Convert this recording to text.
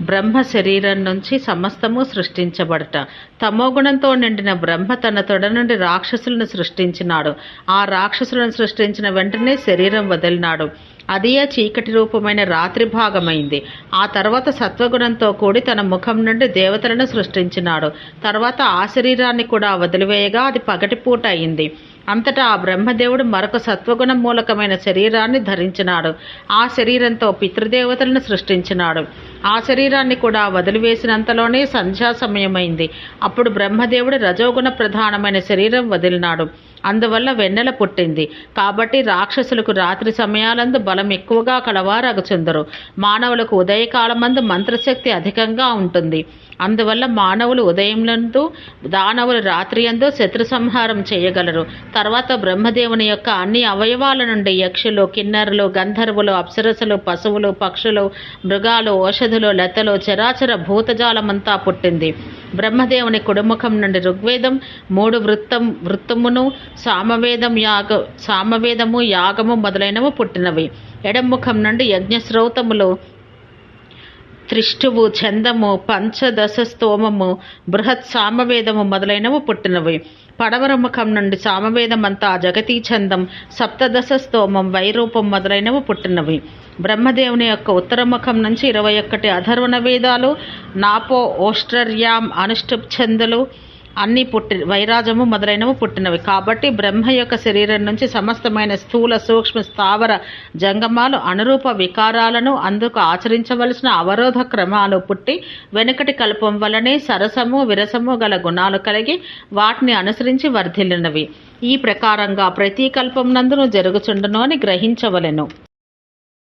బ్రహ్మ శరీరం నుంచి సమస్తము సృష్టించబడట. తమోగుణంతో నిండిన బ్రహ్మ తన తొడ నుండి రాక్షసులను సృష్టించినాడు. ఆ రాక్షసులను సృష్టించిన వెంటనే శరీరం వదిలినాడు. అదియే చీకటి రూపమైన రాత్రి భాగమైంది. ఆ తర్వాత సత్వగుణంతో కూడి తన ముఖం నుండి దేవతలను సృష్టించినాడు. తర్వాత ఆ శరీరాన్ని కూడా వదిలివేయగా అది పగటిపూట అయింది. అంతటా ఆ బ్రహ్మదేవుడు మరొక సత్వగుణ మూలకమైన శరీరాన్ని ధరించినాడు. ఆ శరీరంతో పితృదేవతలను సృష్టించినాడు. ఆ శరీరాన్ని కూడా వదిలివేసినంతలోనే సంధ్యా సమయమైంది. అప్పుడు బ్రహ్మదేవుడు రజోగుణ ప్రధానమైన శరీరం వదిలినాడు. అందువల్ల వెన్నెల పుట్టింది. కాబట్టి రాక్షసులకు రాత్రి సమయాలందు బలం ఎక్కువగా కలవారగుచుందరు. మానవులకు ఉదయకాలమందు మంత్రశక్తి అధికంగా ఉంటుంది. అందువల్ల మానవులు ఉదయంలందు, దానవులు రాత్రి యందు శత్రు సంహారం చేయగలరు. తర్వాత బ్రహ్మదేవుని యొక్క అన్ని అవయవాల నుండి యక్షులు, కిన్నరులు, గంధర్వులు, అప్సరసులు, పశువులు, పక్షులు, మృగాలు, ఓషధులు, లతలు, చరాచర భూతజాలమంతా పుట్టింది. బ్రహ్మదేవుని కుడిముఖం నుండి ఋగ్వేదం, 3 వృత్తమును, సామవేదము, యాగము మొదలైనవి పుట్టినవి. ఎడముఖం నుండి యజ్ఞశ్రౌతములు, త్రిష్టువు, ఛందము, పంచదశ స్తోమము, బృహత్ సామవేదము మొదలైనవి పుట్టినవి. పడమర ముఖం నుండి సామవేదమంతా, జగతీ ఛందం, సప్తదశ స్తోమం, వైరూపం మొదలైనవి పుట్టినవి. బ్రహ్మదేవుని యొక్క ఉత్తరముఖం నుంచి 21 అధర్వణ వేదాలు, నాపో, ఓష్ట్రర్యాం, అనుష్టుప్ ఛందులు అన్నీ వైరాజము మొదలైనవి పుట్టినవి. కాబట్టి బ్రహ్మ యొక్క శరీరం నుంచి సమస్తమైన స్థూల, సూక్ష్మ, స్థావర జంగమాలు అనురూప వికారాలను, అందుకు ఆచరించవలసిన అవరోధ క్రమాలు పుట్టి వెనుకటి కల్పం వలనే సరసము, విరసము గల గుణాలు కలిగి వాటిని అనుసరించి వర్ధిల్లినవి. ఈ ప్రకారంగా ప్రతి కల్పం నందును జరుగుచుండును అని గ్రహించవలెను.